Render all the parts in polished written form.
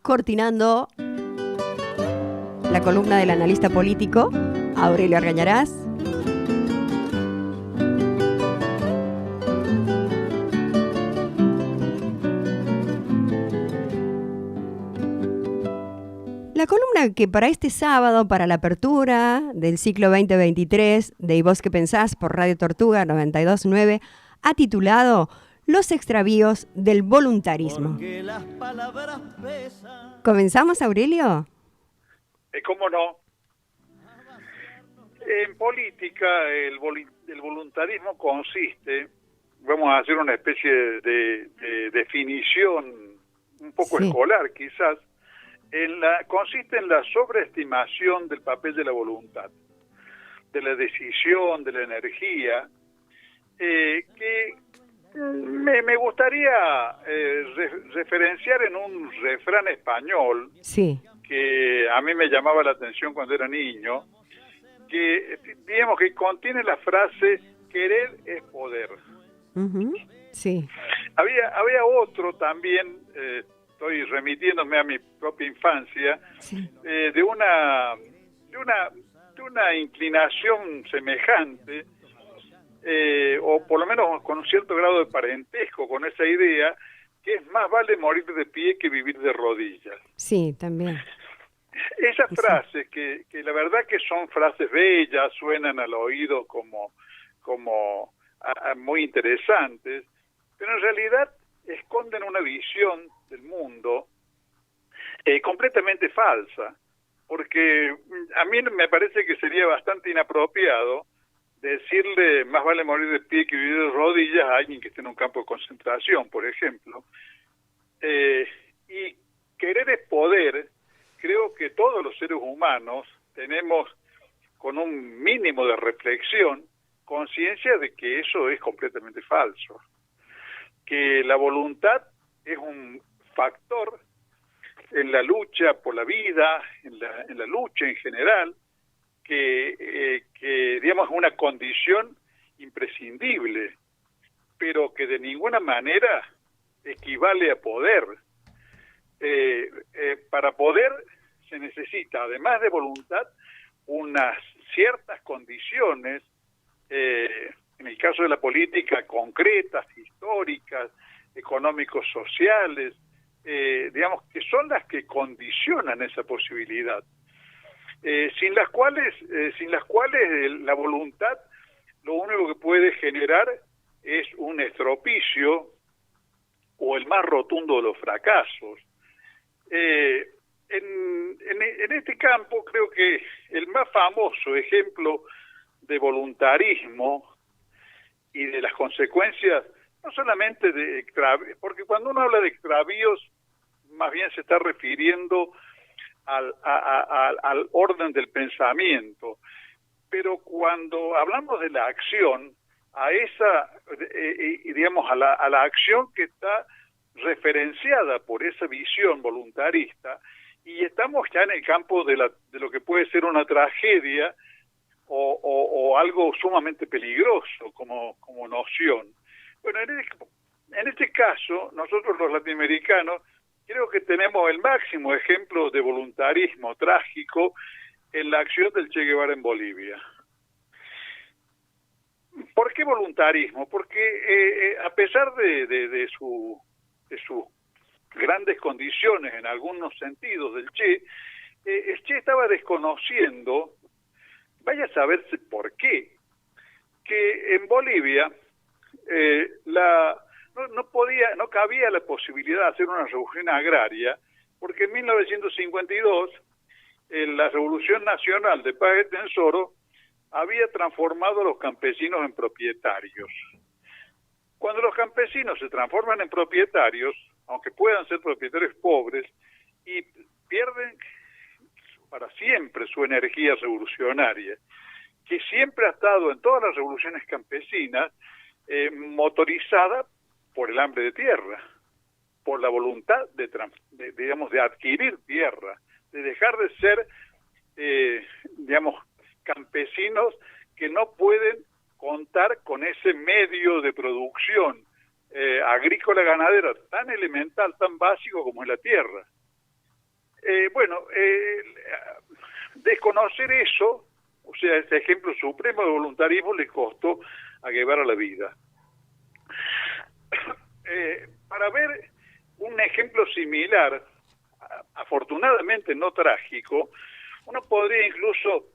cortinando la columna del analista político, Aurelio Argañarás. La columna que para este sábado, para la apertura del ciclo 2023 de ¿Y vos qué pensás? Por Radio Tortuga 92.9, ha titulado Los extravíos del voluntarismo. ¿Comenzamos, Aurelio? ¿Cómo no? En política el voluntarismo consiste, vamos a hacer una especie de definición un poco escolar quizás, consiste en la sobreestimación del papel de la voluntad, de la decisión, de la energía, que me gustaría referenciar en un refrán español que a mí me llamaba la atención cuando era niño, que digamos que contiene la frase querer es poder. Sí. Había otro también, estoy remitiéndome a mi propia infancia, de una inclinación semejante, o por lo menos con un cierto grado de parentesco con esa idea, que es más vale morir de pie que vivir de rodillas. Sí, también. Esas frases, que la verdad que son frases bellas, suenan al oído como muy interesantes, pero en realidad esconden una visión del mundo completamente falsa, porque a mí me parece que sería bastante inapropiado decirle más vale morir de pie que vivir de rodillas a alguien que esté en un campo de concentración, por ejemplo. Y querer es poder. Creo que todos los seres humanos tenemos, con un mínimo de reflexión, conciencia de que eso es completamente falso, que la voluntad es un factor en la lucha por la vida, en la lucha en general, que digamos es una condición imprescindible, pero que de ninguna manera equivale a poder. Para poder se necesita, además de voluntad, unas ciertas condiciones, en el caso de la política, concretas, históricas, económicos, sociales, digamos, que son las que condicionan esa posibilidad. Sin las cuales la voluntad lo único que puede generar es un estropicio o el más rotundo de los fracasos. En este campo creo que el más famoso ejemplo de voluntarismo y de las consecuencias, no solamente de extravíos, porque cuando uno habla de extravíos, más bien se está refiriendo al orden del pensamiento, pero cuando hablamos de la acción, a esa, digamos, a la acción que está referenciada por esa visión voluntarista, y estamos ya en el campo de lo que puede ser una tragedia o algo sumamente peligroso como noción. Bueno, en este caso, nosotros los latinoamericanos creo que tenemos el máximo ejemplo de voluntarismo trágico en la acción del Che Guevara en Bolivia. ¿Por qué voluntarismo? Porque a pesar de sus grandes condiciones en algunos sentidos del Che, el Che estaba desconociendo, vaya a saberse por qué, que en Bolivia no cabía la posibilidad de hacer una revolución agraria, porque en 1952 la Revolución Nacional de Paz y Tensoro había transformado a los campesinos en propietarios. Cuando los campesinos se transforman en propietarios, aunque puedan ser propietarios pobres, y pierden para siempre su energía revolucionaria, que siempre ha estado en todas las revoluciones campesinas, motorizada por el hambre de tierra, por la voluntad de adquirir tierra, de dejar de ser, campesinos que no pueden contar con ese medio de producción agrícola ganadera tan elemental, tan básico como es la tierra. Desconocer eso, o sea, este ejemplo supremo de voluntarismo le costó a Guevara la vida. Para ver un ejemplo similar, afortunadamente no trágico, uno podría incluso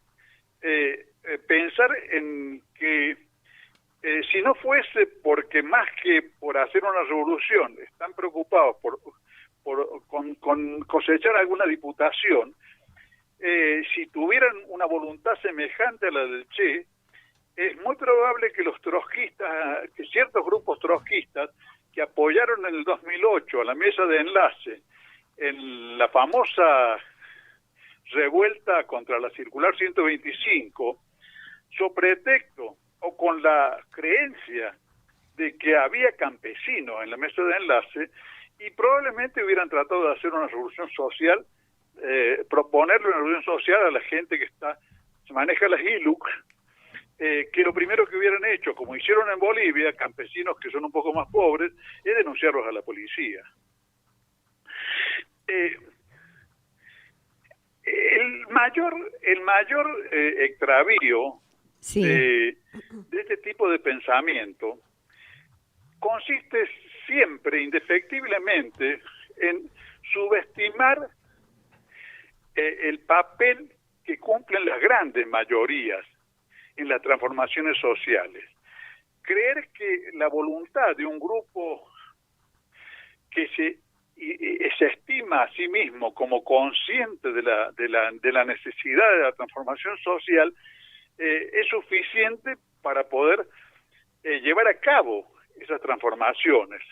pensar en que si no fuese porque más que por hacer una revolución están preocupados con cosechar alguna diputación, si tuvieran una voluntad semejante a la del Che, es muy probable que los trotskistas, que ciertos grupos trotskistas que apoyaron en el 2008 a la mesa de enlace en la famosa revuelta contra la circular 125, so pretexto o con la creencia de que había campesinos en la mesa de enlace, y probablemente hubieran tratado de hacer una revolución social, proponerle una revolución social a la gente que se maneja las ILUC, que lo primero que hubieran hecho, como hicieron en Bolivia, campesinos que son un poco más pobres, es denunciarlos a la policía. El mayor extravío sí. de este tipo de pensamiento consiste siempre, indefectiblemente, en subestimar el papel que cumplen las grandes mayorías en las transformaciones sociales. Creer que la voluntad de un grupo que se estima a sí mismo como consciente de la necesidad de la transformación social es suficiente para poder llevar a cabo esas transformaciones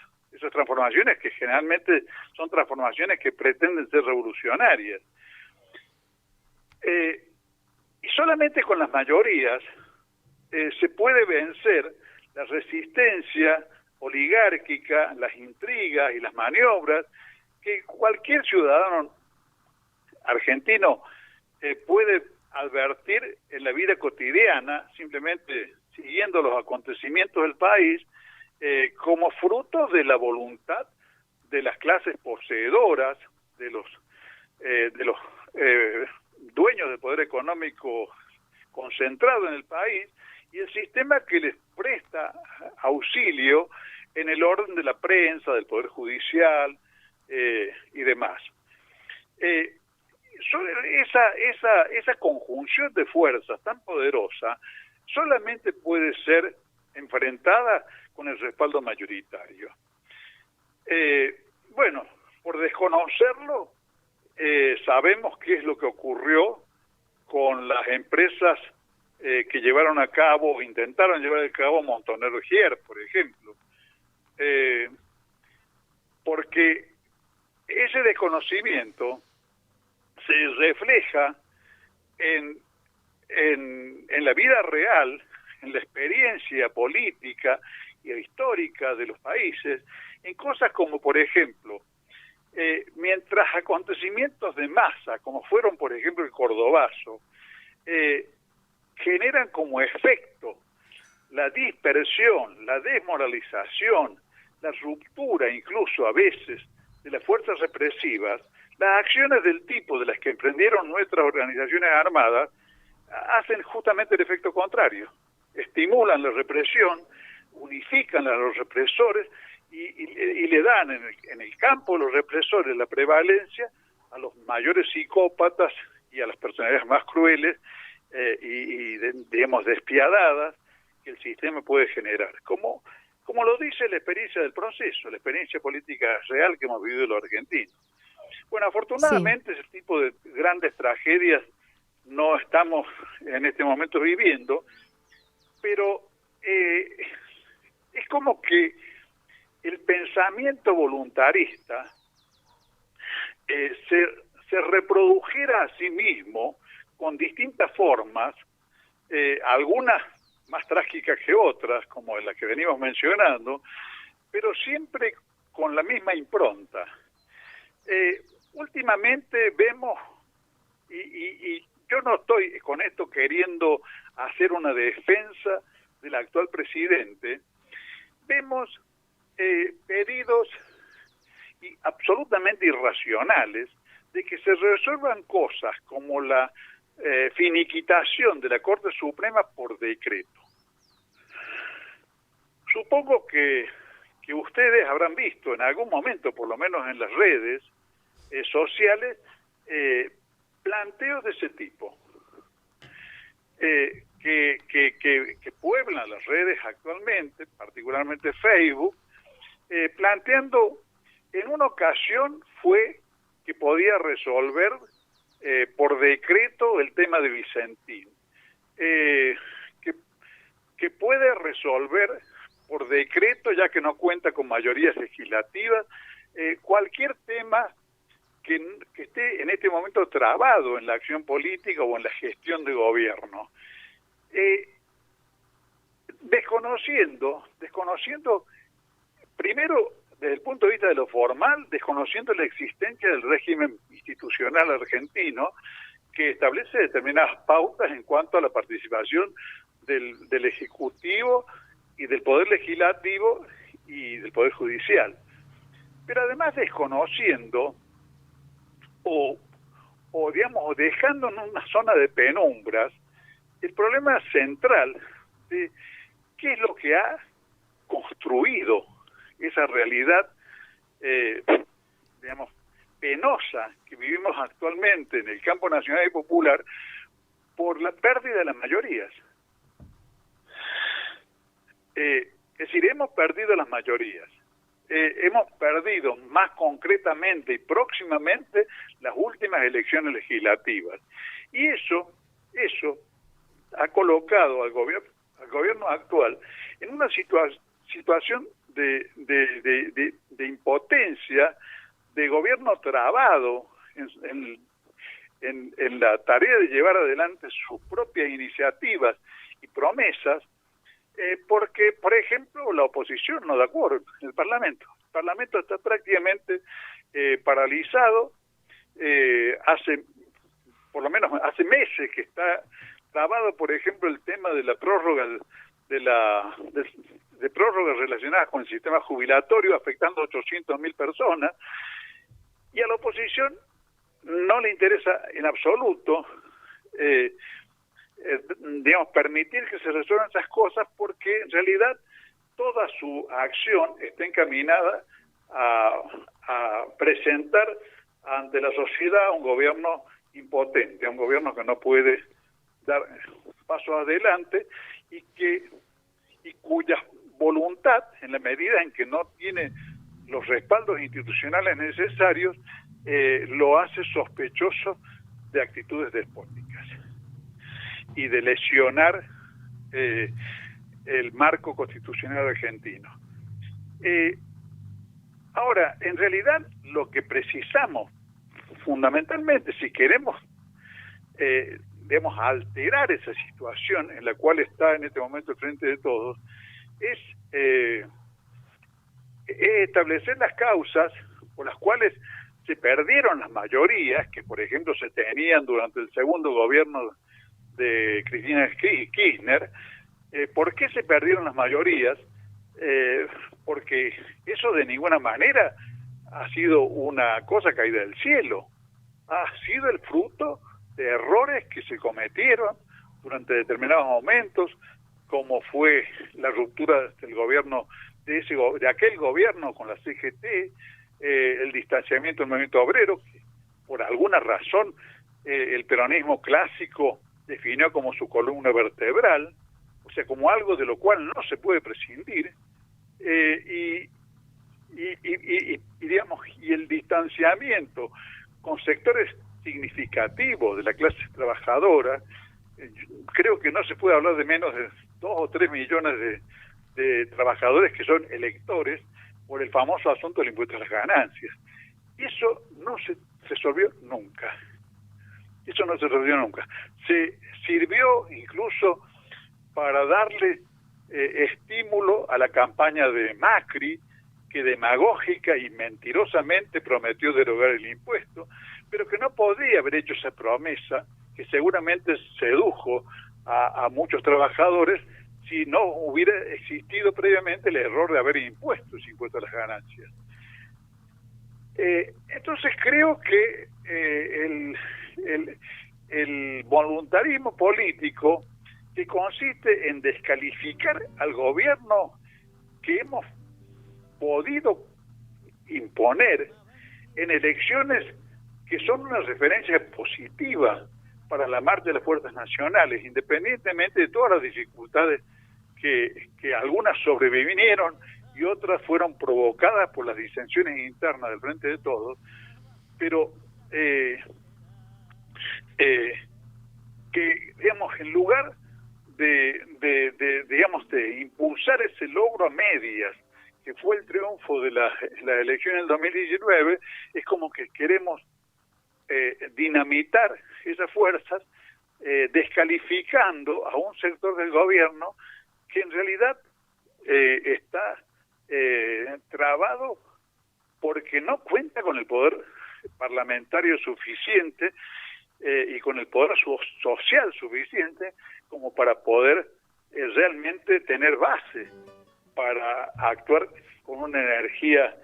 que generalmente son transformaciones que pretenden ser revolucionarias. Y solamente con las mayorías se puede vencer la resistencia oligárquica, las intrigas y las maniobras que cualquier ciudadano argentino puede advertir en la vida cotidiana, simplemente siguiendo los acontecimientos del país, como fruto de la voluntad de las clases poseedoras, de los dueños del poder económico concentrado en el país, y el sistema que les presta auxilio en el orden de la prensa, del poder judicial y demás. Esa conjunción de fuerzas tan poderosa solamente puede ser enfrentada con el respaldo mayoritario. Por desconocerlo, sabemos qué es lo que ocurrió con las empresas que llevaron a cabo, intentaron llevar a cabo Montonero Gier, por ejemplo. Porque ese desconocimiento se refleja en la vida real, en la experiencia política y histórica de los países, en cosas como, por ejemplo, mientras acontecimientos de masa, como fueron, por ejemplo, el Cordobazo, generan como efecto la dispersión, la desmoralización, la ruptura incluso a veces de las fuerzas represivas, las acciones del tipo de las que emprendieron nuestras organizaciones armadas hacen justamente el efecto contrario. Estimulan la represión, unifican a los represores y le dan en el campo de los represores la prevalencia a los mayores psicópatas y a las personalidades más crueles digamos, despiadadas que el sistema puede generar. Como lo dice la experiencia del proceso, la experiencia política real que hemos vivido los argentinos. Bueno, afortunadamente ese tipo de grandes tragedias no estamos en este momento viviendo, pero es como que el pensamiento voluntarista se reprodujera a sí mismo con distintas formas, algunas más trágicas que otras, como la que venimos mencionando, pero siempre con la misma impronta. Últimamente vemos, y yo no estoy con esto queriendo hacer una defensa del actual presidente, vemos pedidos absolutamente irracionales de que se resuelvan cosas como la finiquitación de la Corte Suprema por decreto. Supongo que ustedes habrán visto en algún momento, por lo menos en las redes sociales, planteos de ese tipo, que pueblan las redes actualmente, particularmente Facebook, planteando, en una ocasión fue que podía resolver por decreto el tema de Vicentín, que puede resolver por decreto, ya que no cuenta con mayorías legislativas, cualquier tema que esté en este momento trabado en la acción política o en la gestión de gobierno. Desconociendo, primero, desde el punto de vista de lo formal, desconociendo la existencia del régimen institucional argentino, que establece determinadas pautas en cuanto a la participación del Ejecutivo y del Poder Legislativo y del Poder Judicial. Pero además desconociendo o digamos, dejando en una zona de penumbras el problema central de qué es lo que ha construido esa realidad, digamos, penosa que vivimos actualmente en el campo nacional y popular por la pérdida de las mayorías. Es decir, hemos perdido las mayorías. Hemos perdido más concretamente y próximamente las últimas elecciones legislativas. Y eso ha colocado al gobierno actual en una situación de impotencia, de gobierno trabado en la tarea de llevar adelante sus propias iniciativas y promesas, porque, por ejemplo, la oposición no da quórum en el Parlamento. El Parlamento está prácticamente paralizado, por lo menos hace meses que está trabado, por ejemplo, el tema de la prórroga de prórrogas relacionadas con el sistema jubilatorio, afectando a 800.000 personas, y a la oposición no le interesa en absoluto digamos, permitir que se resuelvan esas cosas, porque en realidad toda su acción está encaminada a presentar ante la sociedad un gobierno impotente, un gobierno que no puede dar pasos adelante y cuya voluntad, en la medida en que no tiene los respaldos institucionales necesarios, lo hace sospechoso de actitudes despóticas y de lesionar el marco constitucional argentino. Ahora, en realidad, lo que precisamos fundamentalmente, si queremos digamos, alterar esa situación en la cual está en este momento el Frente de Todos, es establecer las causas por las cuales se perdieron las mayorías que, por ejemplo, se tenían durante el segundo gobierno de Cristina Kirchner. ¿Por qué se perdieron las mayorías? Porque eso de ninguna manera ha sido una cosa caída del cielo, ha sido el fruto de errores que se cometieron durante determinados momentos, como fue la ruptura del gobierno de aquel gobierno con la CGT, el distanciamiento del movimiento obrero, que por alguna razón el peronismo clásico definió como su columna vertebral, o sea, como algo de lo cual no se puede prescindir, digamos, y el distanciamiento con sectores significativos de la clase trabajadora. Creo que no se puede hablar de menos de 2 o 3 millones de trabajadores que son electores por el famoso asunto del impuesto a las ganancias. Y eso no se resolvió nunca. Eso no se resolvió nunca. Se sirvió incluso para darle estímulo a la campaña de Macri, que demagógica y mentirosamente prometió derogar el impuesto, pero que no podía haber hecho esa promesa, que seguramente sedujo a muchos trabajadores, si no hubiera existido previamente el error de haber impuesto ese impuesto a las ganancias. Entonces creo que el voluntarismo político, que consiste en descalificar al gobierno que hemos podido imponer en elecciones que son una referencia positiva para la marcha de las fuerzas nacionales, independientemente de todas las dificultades que algunas sobrevivieron y otras fueron provocadas por las disensiones internas del Frente de Todos, pero que, digamos, en lugar de impulsar ese logro a medias, que fue el triunfo de la elección en el 2019, es como que queremos dinamitar esas fuerzas, descalificando a un sector del gobierno que en realidad está trabado porque no cuenta con el poder parlamentario suficiente y con el poder social suficiente como para poder realmente tener base para actuar con una energía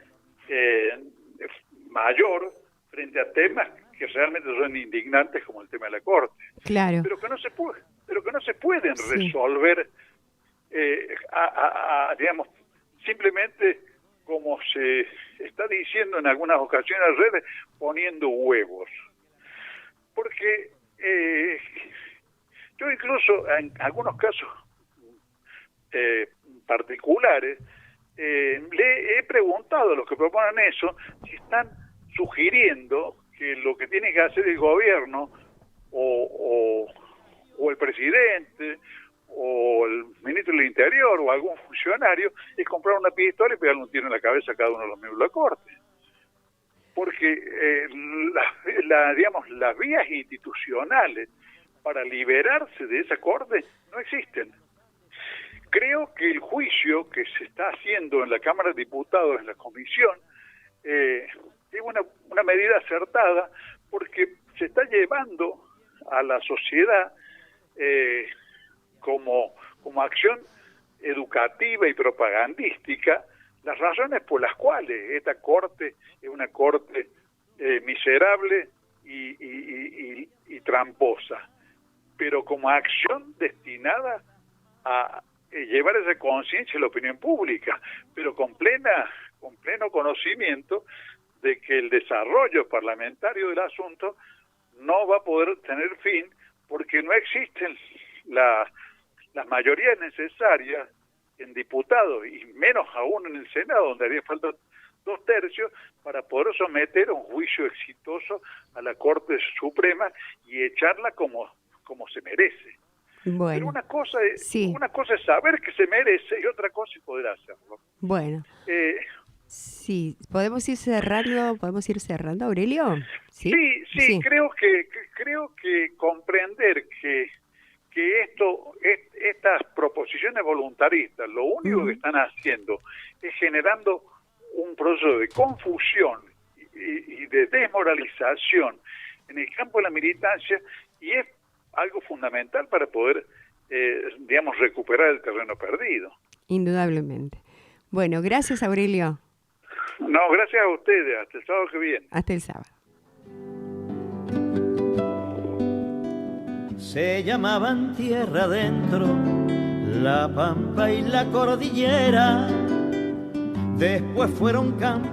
mayor frente a temas que realmente son indignantes, como el tema de la Corte. Claro. Pero que no se pueden resolver digamos, simplemente como se está diciendo en algunas ocasiones en redes, poniendo huevos. Porque yo incluso en algunos casos particulares le he preguntado a los que proponen eso si están sugiriendo que lo que tiene que hacer el gobierno o el presidente o el ministro del Interior o algún funcionario es comprar una pistola y pegarle un tiro en la cabeza a cada uno de los miembros de la Corte. Porque digamos, las vías institucionales para liberarse de esa Corte no existen. Creo que el juicio que se está haciendo en la Cámara de Diputados, en la comisión, es una medida acertada, porque se está llevando a la sociedad como acción educativa y propagandística las razones por las cuales esta Corte es una Corte miserable y tramposa, pero como acción destinada a llevar esa conciencia a la opinión pública, pero con pleno conocimiento de que el desarrollo parlamentario del asunto no va a poder tener fin porque no existen las mayorías necesarias en diputados y menos aún en el Senado, donde haría falta 2/3 para poder someter a un juicio exitoso a la Corte Suprema y echarla como se merece. Bueno, pero una cosa es saber que se merece y otra cosa es poder hacerlo. Bueno. Sí, ¿podemos ir cerrando, Aurelio? Sí. Creo que comprender que estas proposiciones voluntaristas lo único que están haciendo es generando un proceso de confusión y de desmoralización en el campo de la militancia, y es algo fundamental para poder, recuperar el terreno perdido. Indudablemente. Bueno, gracias, Aurelio. No, gracias a ustedes. Hasta el sábado que viene. Hasta el sábado. Se llamaban tierra adentro la pampa y la cordillera, después fueron campo